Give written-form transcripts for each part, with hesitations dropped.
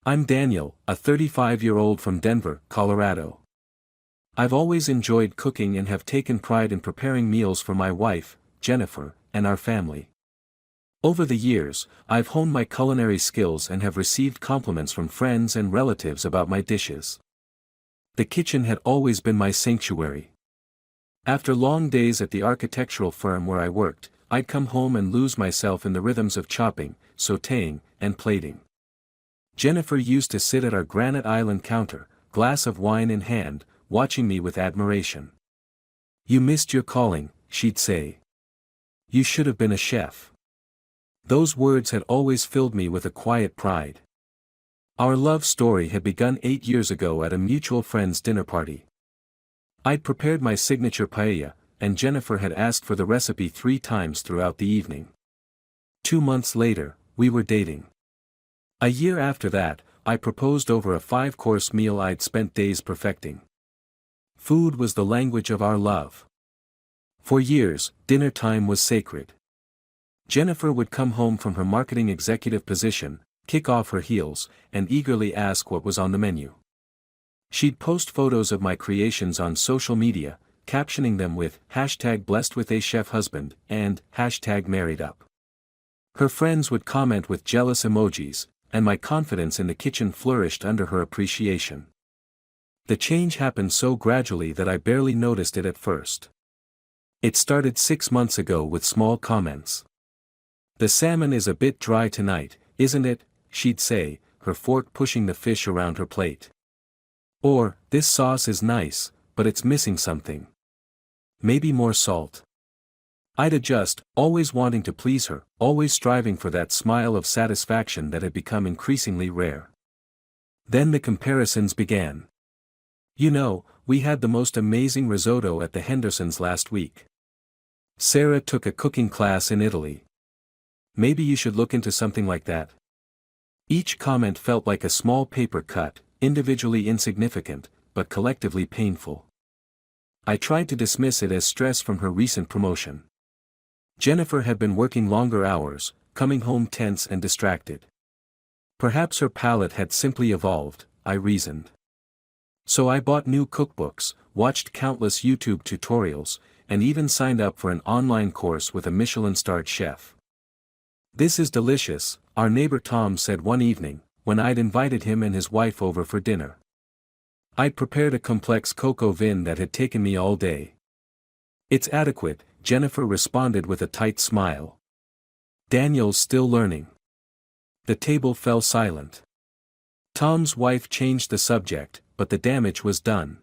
I'm Daniel, a 35-year-old from Denver, Colorado. I've always enjoyed cooking and have taken pride in preparing meals for my wife, Jennifer, and our family. Over the years, I've honed my culinary skills and have received compliments from friends and relatives about my dishes. The kitchen had always been my sanctuary. After long days at the architectural firm where I worked, I'd come home and lose myself in the rhythms of chopping, sautéing, and plating. Jennifer used to sit at our granite island counter, glass of wine in hand, watching me with admiration. "You missed your calling," she'd say. "You should have been a chef." Those words had always filled me with a quiet pride. Our love story had begun 8 years ago at a mutual friend's dinner party. I'd prepared my signature paella, and Jennifer had asked for the recipe 3 times throughout the evening. 2 months later, we were dating. A year after that, I proposed over a 5-course meal I'd spent days perfecting. Food was the language of our love. For years, dinner time was sacred. Jennifer would come home from her marketing executive position, kick off her heels, and eagerly ask what was on the menu. She'd post photos of my creations on social media, captioning them with #blessedwithachefhusband and #marriedup. Her friends would comment with jealous emojis, and my confidence in the kitchen flourished under her appreciation. The change happened so gradually that I barely noticed it at first. It started 6 months ago with small comments. "The salmon is a bit dry tonight, isn't it?" she'd say, her fork pushing the fish around her plate. Or, "This sauce is nice, but it's missing something. Maybe more salt." I'd adjust, always wanting to please her, always striving for that smile of satisfaction that had become increasingly rare. Then the comparisons began. "You know, we had the most amazing risotto at the Hendersons last week. Sarah took a cooking class in Italy. Maybe you should look into something like that." Each comment felt like a small paper cut, individually insignificant, but collectively painful. I tried to dismiss it as stress from her recent promotion. Jennifer had been working longer hours, coming home tense and distracted. Perhaps her palate had simply evolved, I reasoned. So I bought new cookbooks, watched countless YouTube tutorials, and even signed up for an online course with a Michelin-starred chef. "This is delicious," our neighbor Tom said one evening, when I'd invited him and his wife over for dinner. I'd prepared a complex cocoa vin that had taken me all day. "It's adequate," Jennifer responded with a tight smile. "Daniel's still learning." The table fell silent. Tom's wife changed the subject, but the damage was done.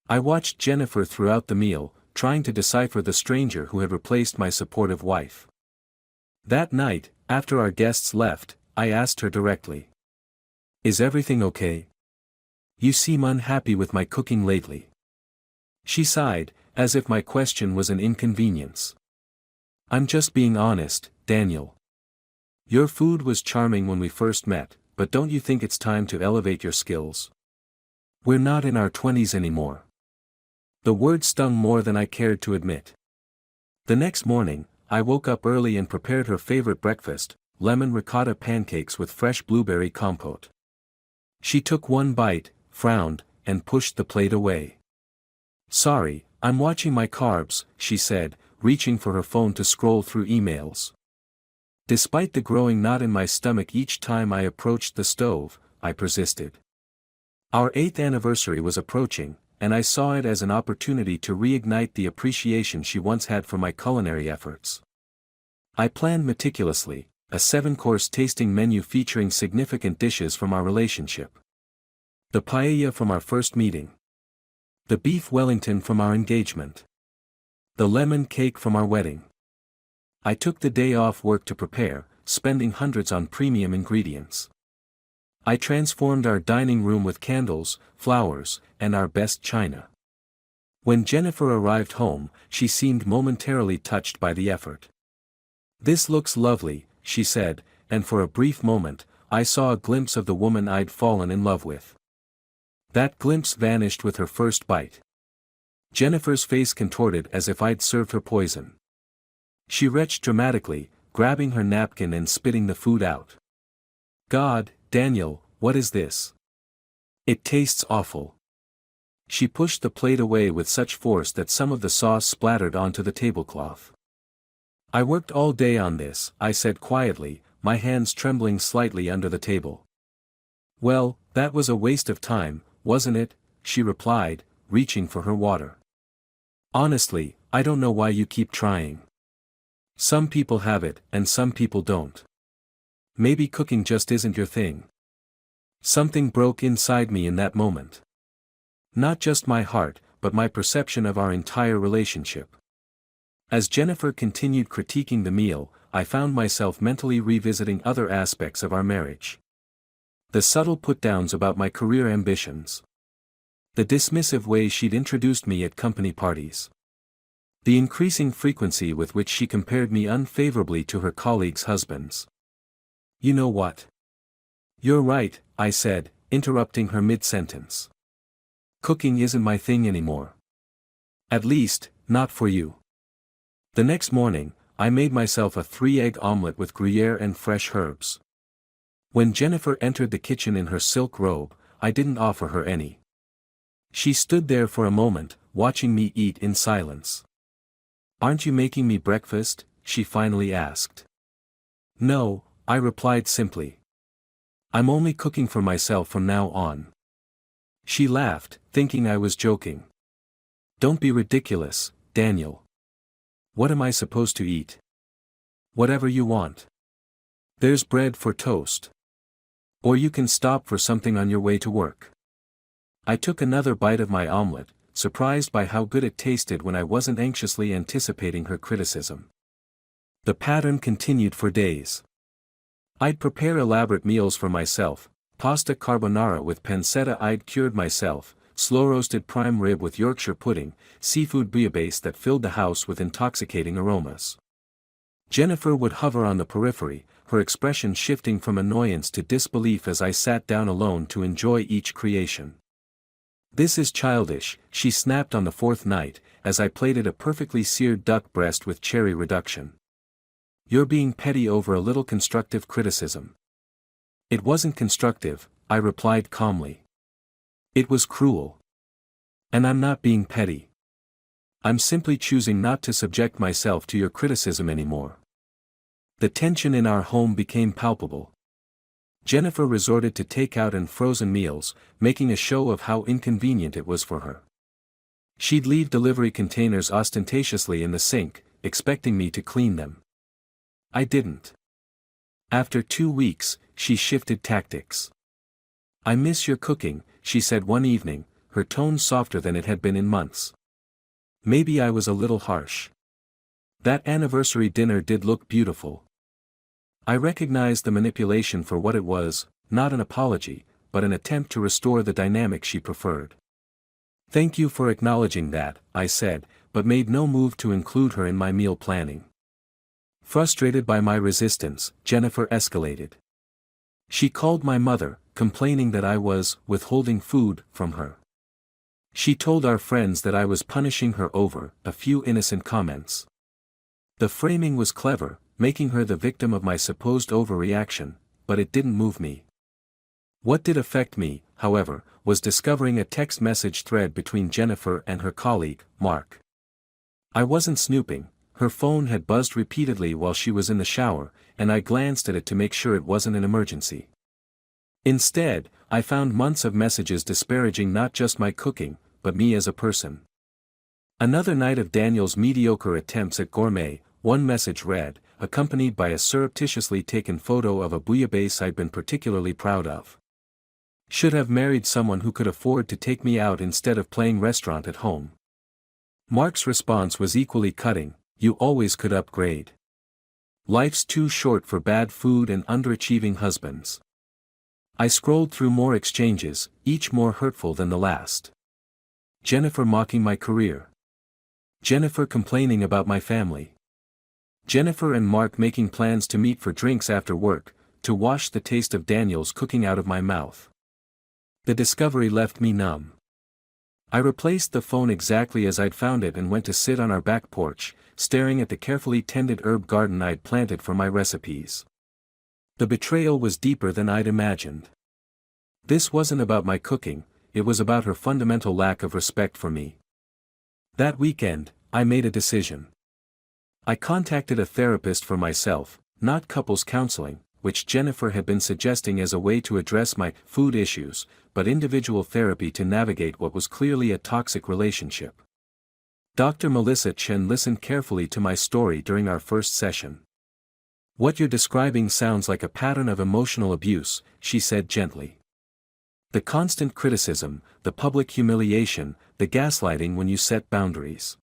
I watched Jennifer throughout the meal, trying to decipher the stranger who had replaced my supportive wife. That night, after our guests left, I asked her directly. "Is everything okay? You seem unhappy with my cooking lately." She sighed, as if my question was an inconvenience. "I'm just being honest, Daniel. Your food was charming when we first met, but don't you think it's time to elevate your skills? We're not in our 20s anymore." The word stung more than I cared to admit. The next morning, I woke up early and prepared her favorite breakfast, lemon ricotta pancakes with fresh blueberry compote. She took one bite, frowned, and pushed the plate away. "Sorry, I'm watching my carbs," she said, reaching for her phone to scroll through emails. Despite the growing knot in my stomach each time I approached the stove, I persisted. Our 8th anniversary was approaching, and I saw it as an opportunity to reignite the appreciation she once had for my culinary efforts. I planned meticulously, a 7-course tasting menu featuring significant dishes from our relationship. The paella from our first meeting. The beef Wellington from our engagement. The lemon cake from our wedding. I took the day off work to prepare, spending hundreds on premium ingredients. I transformed our dining room with candles, flowers, and our best china. When Jennifer arrived home, she seemed momentarily touched by the effort. "This looks lovely," she said, and for a brief moment, I saw a glimpse of the woman I'd fallen in love with. That glimpse vanished with her first bite. Jennifer's face contorted as if I'd served her poison. She retched dramatically, grabbing her napkin and spitting the food out. "God, Daniel, what is this? It tastes awful. She pushed the plate away with such force that some of the sauce splattered onto the tablecloth. I worked all day on this, I said quietly, my hands trembling slightly under the table. Well, that was a waste of time, wasn't it? She replied, reaching for her water. Honestly, I don't know why you keep trying. Some people have it, and some people don't. Maybe cooking just isn't your thing. Something broke inside me in that moment. Not just my heart, but my perception of our entire relationship. As Jennifer continued critiquing the meal, I found myself mentally revisiting other aspects of our marriage. The subtle put-downs about my career ambitions. The dismissive way she'd introduced me at company parties. The increasing frequency with which she compared me unfavorably to her colleagues' husbands. You know what? You're right, I said, interrupting her mid-sentence. Cooking isn't my thing anymore. At least, not for you. The next morning, I made myself a 3-egg omelette with Gruyere and fresh herbs. When Jennifer entered the kitchen in her silk robe, I didn't offer her any. She stood there for a moment, watching me eat in silence. Aren't you making me breakfast? She finally asked. No, I replied simply. I'm only cooking for myself from now on. She laughed, thinking I was joking. Don't be ridiculous, Daniel. What am I supposed to eat? Whatever you want. There's bread for toast. Or you can stop for something on your way to work. I took another bite of my omelette, surprised by how good it tasted when I wasn't anxiously anticipating her criticism. The pattern continued for days. I'd prepare elaborate meals for myself, pasta carbonara with pancetta I'd cured myself, slow-roasted prime rib with Yorkshire pudding, seafood bouillabaisse that filled the house with intoxicating aromas. Jennifer would hover on the periphery, her expression shifting from annoyance to disbelief as I sat down alone to enjoy each creation. This is childish, she snapped on the fourth night, as I plated a perfectly seared duck breast with cherry reduction. You're being petty over a little constructive criticism. It wasn't constructive, I replied calmly. It was cruel. And I'm not being petty. I'm simply choosing not to subject myself to your criticism anymore. The tension in our home became palpable. Jennifer resorted to takeout and frozen meals, making a show of how inconvenient it was for her. She'd leave delivery containers ostentatiously in the sink, expecting me to clean them. I didn't. After 2 weeks, she shifted tactics. I miss your cooking, she said one evening, her tone softer than it had been in months. Maybe I was a little harsh. That anniversary dinner did look beautiful. I recognized the manipulation for what it was, not an apology, but an attempt to restore the dynamic she preferred. Thank you for acknowledging that, I said, but made no move to include her in my meal planning. Frustrated by my resistance, Jennifer escalated. She called my mother, complaining that I was withholding food from her. She told our friends that I was punishing her over a few innocent comments. The framing was clever, making her the victim of my supposed overreaction, but it didn't move me. What did affect me, however, was discovering a text message thread between Jennifer and her colleague, Mark. I wasn't snooping, her phone had buzzed repeatedly while she was in the shower, and I glanced at it to make sure it wasn't an emergency. Instead, I found months of messages disparaging not just my cooking, but me as a person. Another night of Daniel's mediocre attempts at gourmet, one message read, accompanied by a surreptitiously taken photo of a bouillabaisse I'd been particularly proud of. Should have married someone who could afford to take me out instead of playing restaurant at home. Mark's response was equally cutting, you always could upgrade. Life's too short for bad food and underachieving husbands. I scrolled through more exchanges, each more hurtful than the last. Jennifer mocking my career. Jennifer complaining about my family. Jennifer and Mark making plans to meet for drinks after work, to wash the taste of Daniel's cooking out of my mouth. The discovery left me numb. I replaced the phone exactly as I'd found it and went to sit on our back porch, staring at the carefully tended herb garden I'd planted for my recipes. The betrayal was deeper than I'd imagined. This wasn't about my cooking, it was about her fundamental lack of respect for me. That weekend, I made a decision. I contacted a therapist for myself, not couples counseling, which Jennifer had been suggesting as a way to address my food issues, but individual therapy to navigate what was clearly a toxic relationship. Dr. Melissa Chen listened carefully to my story during our first session. "What you're describing sounds like a pattern of emotional abuse," she said gently. "The constant criticism, the public humiliation, the gaslighting when you set boundaries.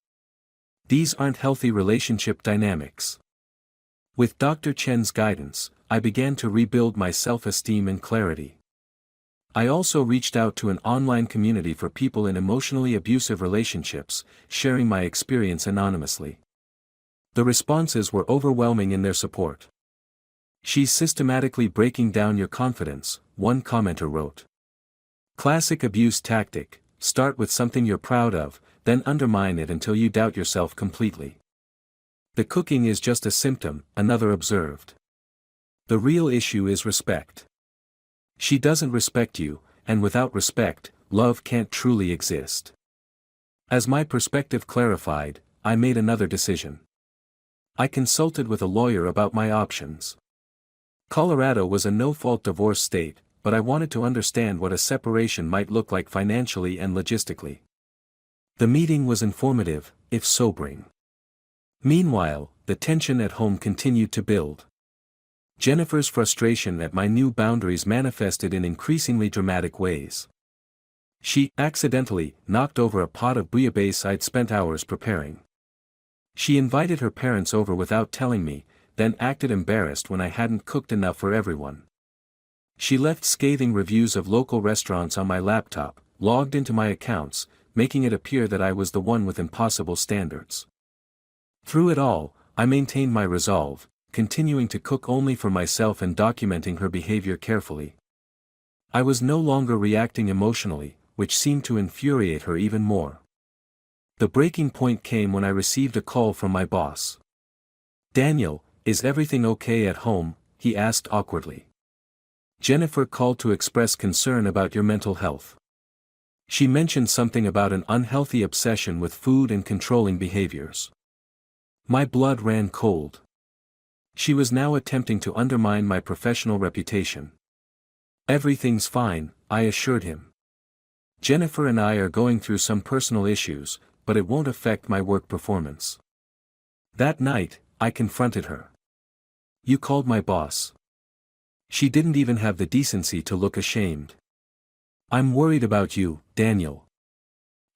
These aren't healthy relationship dynamics." With Dr. Chen's guidance, I began to rebuild my self-esteem and clarity. I also reached out to an online community for people in emotionally abusive relationships, sharing my experience anonymously. The responses were overwhelming in their support. "She's systematically breaking down your confidence," one commenter wrote. "Classic abuse tactic: start with something you're proud of, then undermine it until you doubt yourself completely." "The cooking is just a symptom," another observed. "The real issue is respect. She doesn't respect you, and without respect, love can't truly exist." As my perspective clarified, I made another decision. I consulted with a lawyer about my options. Colorado was a no-fault divorce state, but I wanted to understand what a separation might look like financially and logistically. The meeting was informative, if sobering. Meanwhile, the tension at home continued to build. Jennifer's frustration at my new boundaries manifested in increasingly dramatic ways. She accidentally knocked over a pot of bouillabaisse I'd spent hours preparing. She invited her parents over without telling me, then acted embarrassed when I hadn't cooked enough for everyone. She left scathing reviews of local restaurants on my laptop, logged into my accounts, making it appear that I was the one with impossible standards. Through it all, I maintained my resolve, continuing to cook only for myself and documenting her behavior carefully. I was no longer reacting emotionally, which seemed to infuriate her even more. The breaking point came when I received a call from my boss. "Daniel, is everything okay at home?" he asked awkwardly. "Jennifer called to express concern about your mental health. She mentioned something about an unhealthy obsession with food and controlling behaviors." My blood ran cold. She was now attempting to undermine my professional reputation. "Everything's fine," I assured him. "Jennifer and I are going through some personal issues, but it won't affect my work performance." That night, I confronted her. "You called my boss." She didn't even have the decency to look ashamed. "I'm worried about you, Daniel.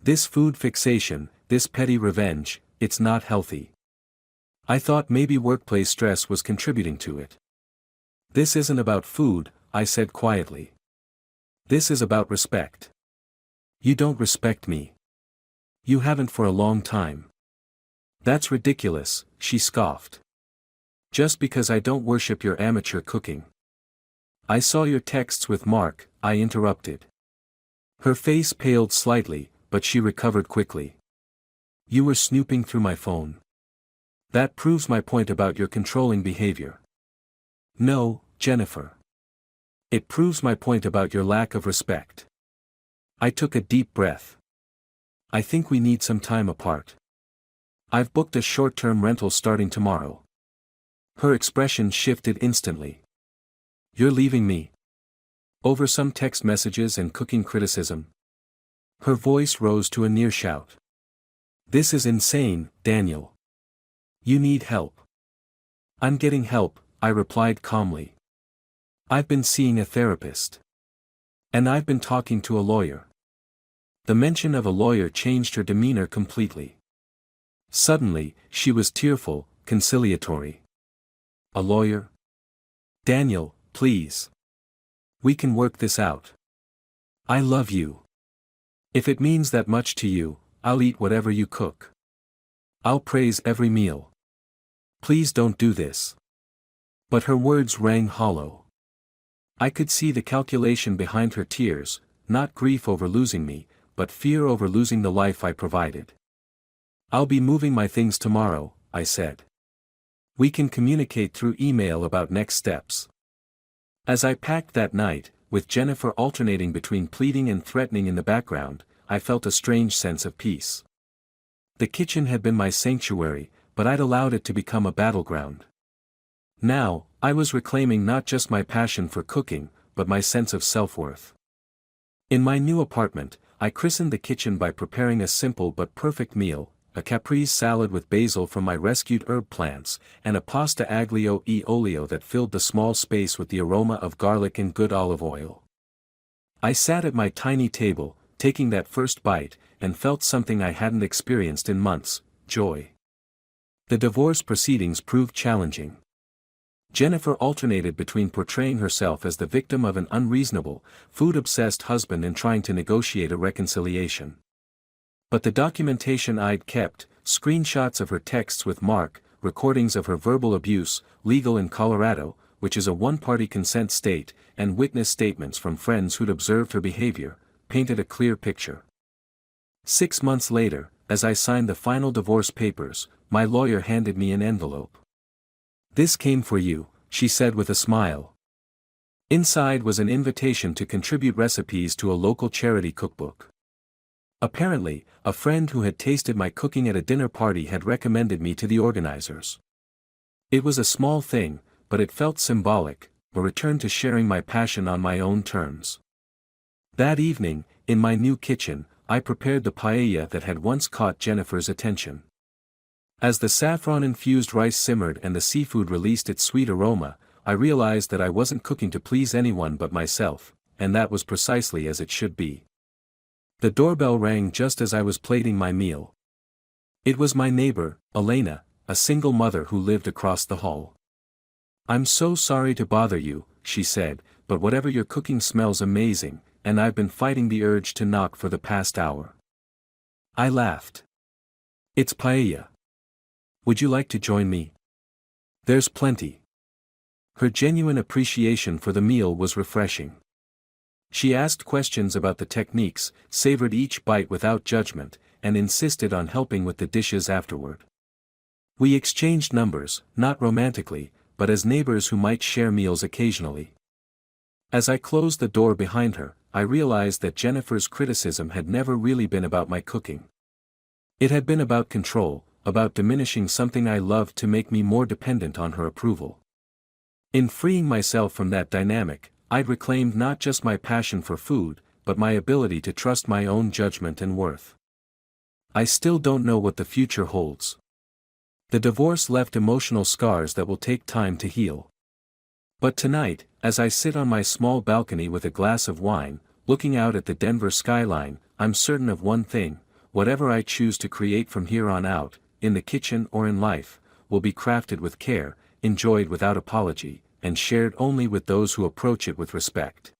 This food fixation, this petty revenge, it's not healthy. I thought maybe workplace stress was contributing to it." "This isn't about food," I said quietly. "This is about respect. You don't respect me. You haven't for a long time." "That's ridiculous," she scoffed. "Just because I don't worship your amateur cooking." "I saw your texts with Mark," I interrupted. Her face paled slightly, but she recovered quickly. "You were snooping through my phone. That proves my point about your controlling behavior." "No, Jennifer. It proves my point about your lack of respect." I took a deep breath. "I think we need some time apart. I've booked a short-term rental starting tomorrow." Her expression shifted instantly. "You're leaving me? Over some text messages and cooking criticism?" Her voice rose to a near shout. "This is insane, Daniel. You need help." "I'm getting help," I replied calmly. "I've been seeing a therapist. And I've been talking to a lawyer." The mention of a lawyer changed her demeanor completely. Suddenly, she was tearful, conciliatory. "A lawyer? Daniel, please. We can work this out. I love you. If it means that much to you, I'll eat whatever you cook. I'll praise every meal. Please don't do this." But her words rang hollow. I could see the calculation behind her tears, not grief over losing me, but fear over losing the life I provided. "I'll be moving my things tomorrow," I said. "We can communicate through email about next steps." As I packed that night, with Jennifer alternating between pleading and threatening in the background, I felt a strange sense of peace. The kitchen had been my sanctuary, but I'd allowed it to become a battleground. Now, I was reclaiming not just my passion for cooking, but my sense of self-worth. In my new apartment, I christened the kitchen by preparing a simple but perfect meal, a caprese salad with basil from my rescued herb plants, and a pasta aglio e olio that filled the small space with the aroma of garlic and good olive oil. I sat at my tiny table, taking that first bite, and felt something I hadn't experienced in months: joy. The divorce proceedings proved challenging. Jennifer alternated between portraying herself as the victim of an unreasonable, food-obsessed husband and trying to negotiate a reconciliation. But the documentation I'd kept, screenshots of her texts with Mark, recordings of her verbal abuse, legal in Colorado, which is a one-party consent state, and witness statements from friends who'd observed her behavior, painted a clear picture. 6 months later, as I signed the final divorce papers, my lawyer handed me an envelope. "This came for you," she said with a smile. Inside was an invitation to contribute recipes to a local charity cookbook. Apparently, a friend who had tasted my cooking at a dinner party had recommended me to the organizers. It was a small thing, but it felt symbolic, a return to sharing my passion on my own terms. That evening, in my new kitchen, I prepared the paella that had once caught Jennifer's attention. As the saffron-infused rice simmered and the seafood released its sweet aroma, I realized that I wasn't cooking to please anyone but myself, and that was precisely as it should be. The doorbell rang just as I was plating my meal. It was my neighbor, Elena, a single mother who lived across the hall. "I'm so sorry to bother you," she said, "but whatever you're cooking smells amazing, and I've been fighting the urge to knock for the past hour." I laughed. "It's paella. Would you like to join me? There's plenty." Her genuine appreciation for the meal was refreshing. She asked questions about the techniques, savored each bite without judgment, and insisted on helping with the dishes afterward. We exchanged numbers, not romantically, but as neighbors who might share meals occasionally. As I closed the door behind her, I realized that Jennifer's criticism had never really been about my cooking. It had been about control, about diminishing something I loved to make me more dependent on her approval. In freeing myself from that dynamic, I'd reclaimed not just my passion for food, but my ability to trust my own judgment and worth. I still don't know what the future holds. The divorce left emotional scars that will take time to heal. But tonight, as I sit on my small balcony with a glass of wine, looking out at the Denver skyline, I'm certain of one thing: whatever I choose to create from here on out, in the kitchen or in life, will be crafted with care, enjoyed without apology, and shared only with those who approach it with respect.